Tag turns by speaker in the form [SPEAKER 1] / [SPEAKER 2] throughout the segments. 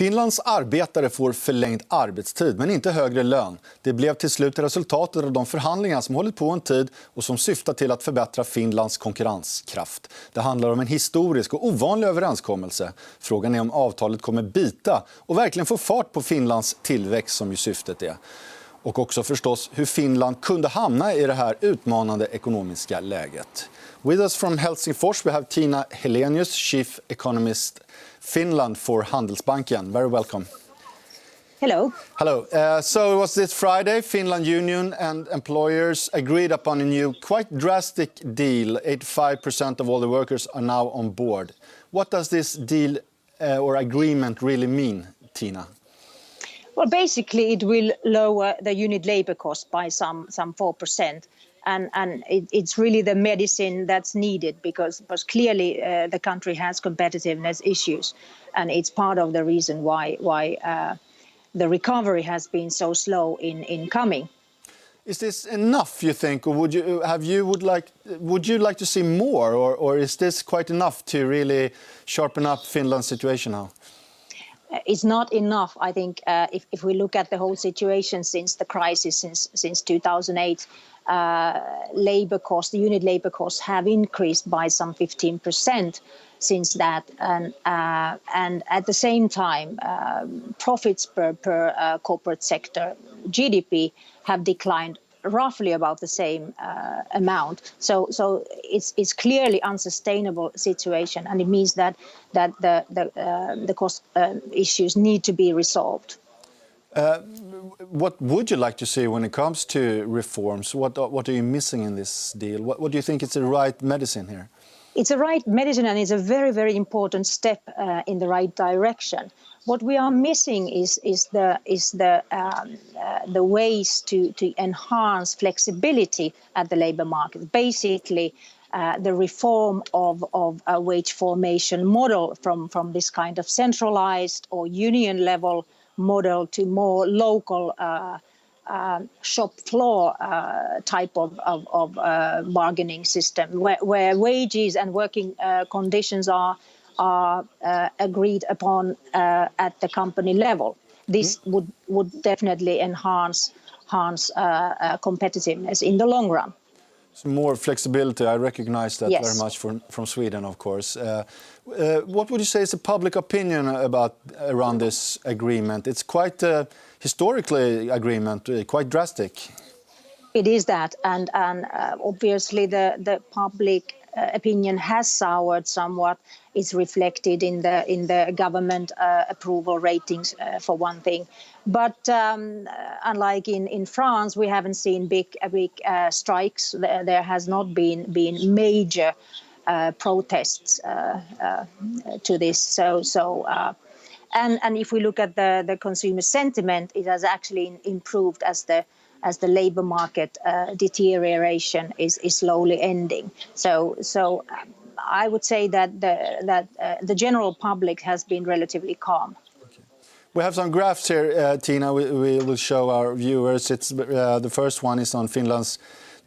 [SPEAKER 1] Finlands arbetare får förlängd arbetstid men inte högre lön. Det blev till slut resultatet av de förhandlingar som hållit på en tid och som syftar till att förbättra Finlands konkurrenskraft. Det handlar om en historisk och ovanlig överenskommelse. Frågan är om avtalet kommer bita och verkligen få fart på Finlands tillväxt som ju syftet är. Och också förstås hur Finland kunde hamna i det här utmanande ekonomiska läget. With us from Helsingfors we have Tiina Helenius, chief economist Finland for Handelsbanken. Very welcome.
[SPEAKER 2] Hello.
[SPEAKER 1] Hello. So it was this Friday, Finland Union and employers agreed upon a new, quite drastic deal. 85% of all the workers are now on board. What does this deal or agreement really mean, Tiina?
[SPEAKER 2] Well, basically, it will lower the unit labor cost by some 4%. And it's really the medicine that's needed because clearly the country has competitiveness issues. And it's part of the reason why the recovery has been so slow in coming.
[SPEAKER 1] Is this enough, you think, or would you like to see more, or is this quite enough to really sharpen up Finland's situation now?
[SPEAKER 2] It's not enough. I think if we look at the whole situation since the crisis, since 2008, the unit labor costs have increased by some 15% since that, and at the same time, profits per corporate sector GDP have declined roughly about the same amount. So it's clearly unsustainable situation, and it means that the cost issues need to be resolved.
[SPEAKER 1] What would you like to see when it comes to reforms? What are you missing in this deal? What do you think is the right medicine here?
[SPEAKER 2] It's a right medicine, and it's a very, very important step in the right direction. What we are missing is the ways to enhance flexibility at the labour market. Basically, the reform of a wage formation model from this kind of centralised or union level model to more local shop floor type of bargaining system where wages and working conditions are agreed upon at the company level. This would definitely enhance competitiveness in the long run.
[SPEAKER 1] So more flexibility, I recognize that
[SPEAKER 2] Yes.
[SPEAKER 1] very much from Sweden, of course. What would you say is the public opinion around this agreement? It's quite a historically agreement, quite drastic.
[SPEAKER 2] It is that, and obviously the public opinion has soured somewhat. It's reflected in the government approval ratings for one thing. But unlike in France, we haven't seen big strikes. There has not been major protests to this. And if we look at the consumer sentiment, it has actually improved as the labour market deterioration is slowly ending. So I would say that the general public has been relatively calm.
[SPEAKER 1] Okay. We have some graphs here, Tiina, we will show our viewers. It's the first one is on Finland's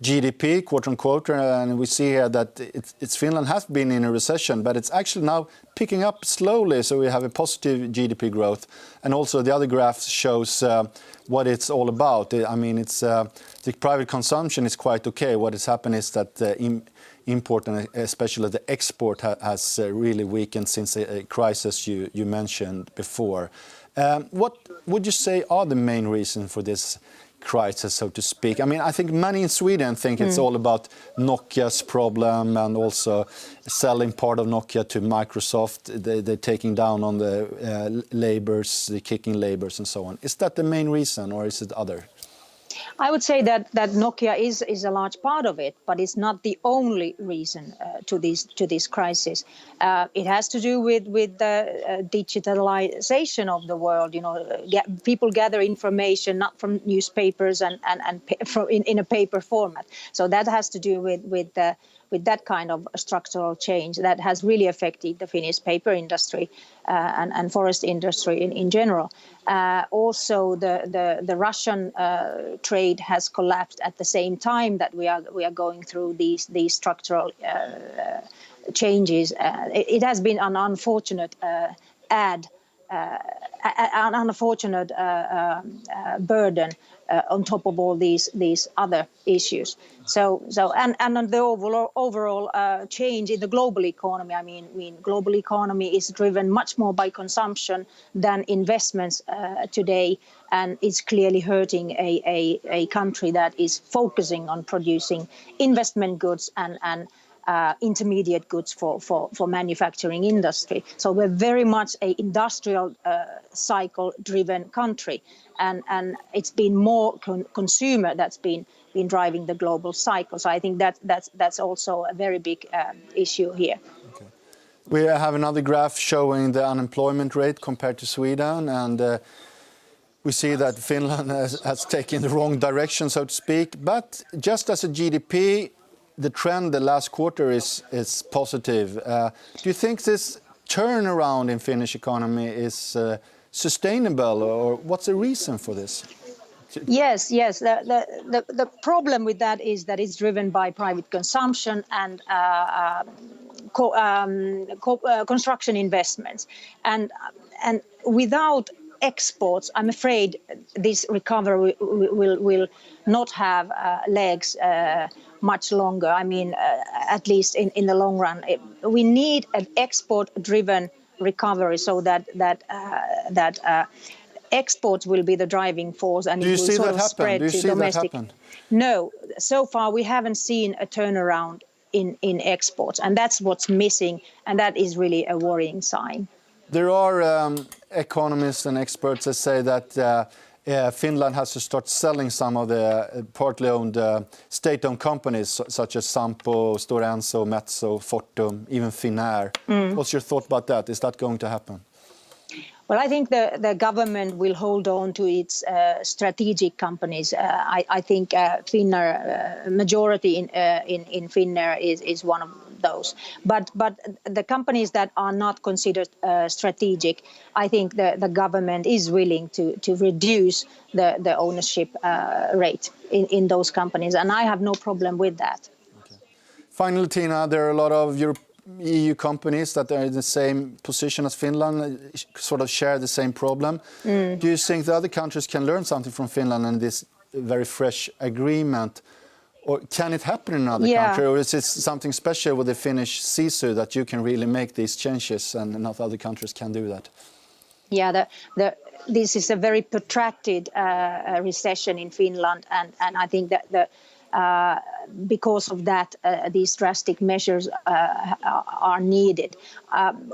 [SPEAKER 1] GDP, quote unquote, and we see here that Finland has been in a recession, but it's actually now picking up slowly, so we have a positive GDP growth. And also the other graph shows what it's all about. I mean, it's the private consumption is quite okay. What has happened is that import and especially the export has really weakened since the crisis you mentioned before. What would you say are the main reasons for this crisis, so to speak? I mean, I think many in Sweden think it's all about Nokia's problem and also selling part of Nokia to Microsoft. They're taking down on the labours, the kicking labours and so on. Is that the main reason, or is it other?
[SPEAKER 2] I would say that Nokia is a large part of it, but it's not the only reason to this crisis. It has to do with the digitalization of the world. You know, people gather information not from newspapers and in a paper format. So that has to do with that kind of structural change that has really affected the Finnish paper industry and forest industry in general. Also, the Russian trade has collapsed at the same time that we are going through these structural changes. It has been an unfortunate an unfortunate burden on top of all these other issues. And on the overall change in the global economy. I mean, global economy is driven much more by consumption than investments today, and it's clearly hurting a country that is focusing on producing investment goods and intermediate goods for manufacturing industry. So we're very much a industrial cycle-driven country, and it's been more consumer that's been driving the global cycle. So I think that's also a very big issue here.
[SPEAKER 1] Okay. We have another graph showing the unemployment rate compared to Sweden, and we see that Finland has taken the wrong direction, so to speak. But just as a GDP, the trend the last quarter is positive. Do you think this turnaround in Finnish economy is sustainable, or what's the reason for this?
[SPEAKER 2] Yes. The problem with that is that it's driven by private consumption and construction investments, and without exports, I'm afraid this recovery will not have legs much longer. I mean, at least in the long run, we need an export-driven recovery so that exports will be the driving force, and it will sort of spread to domestic. No, so far we haven't seen a turnaround in exports, and that's what's missing, and that is really a worrying sign.
[SPEAKER 1] There are economists and experts that say that Finland has to start selling some of the partly owned state-owned companies such as Sampo, Stora Enso, Metso, Fortum, even Finnair. What's your thought about that? Is that going to happen?
[SPEAKER 2] Well, I think the government will hold on to its strategic companies. I think Finnair, majority in Finnair is one of those. But the companies that are not considered strategic, I think the government is willing to reduce the ownership rate in those companies, and I have no problem with that.
[SPEAKER 1] Okay. Finally, Tiina, there are a lot of EU companies that are in the same position as Finland, sort of share the same problem. Do you think the other countries can learn something from Finland and this very fresh agreement? Or can it happen in another country? Or is it something special with the Finnish sisu that you can really make these changes and not other countries can do that?
[SPEAKER 2] Yeah, this is a very protracted recession in Finland, and I think that because of that, these drastic measures are needed.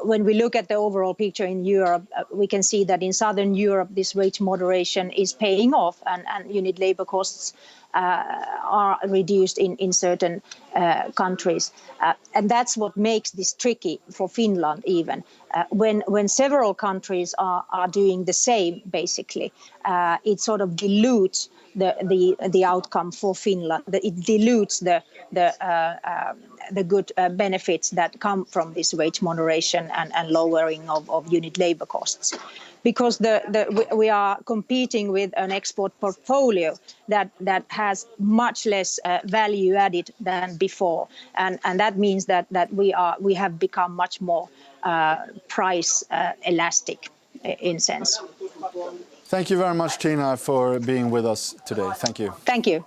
[SPEAKER 2] When we look at the overall picture in Europe, we can see that in Southern Europe, this wage moderation is paying off, and unit labor costs are reduced in certain countries. And that's what makes this tricky for Finland even. When several countries are doing the same, basically, it sort of dilutes the outcome for Finland. It dilutes the good benefits that come from this wage moderation and lowering of unit labor costs. Because we are competing with an export portfolio that has much less value added than before, and that means that we have become much more price elastic in sense.
[SPEAKER 1] Thank you very much, Tiina, for being with us today. Thank you.
[SPEAKER 2] Thank you.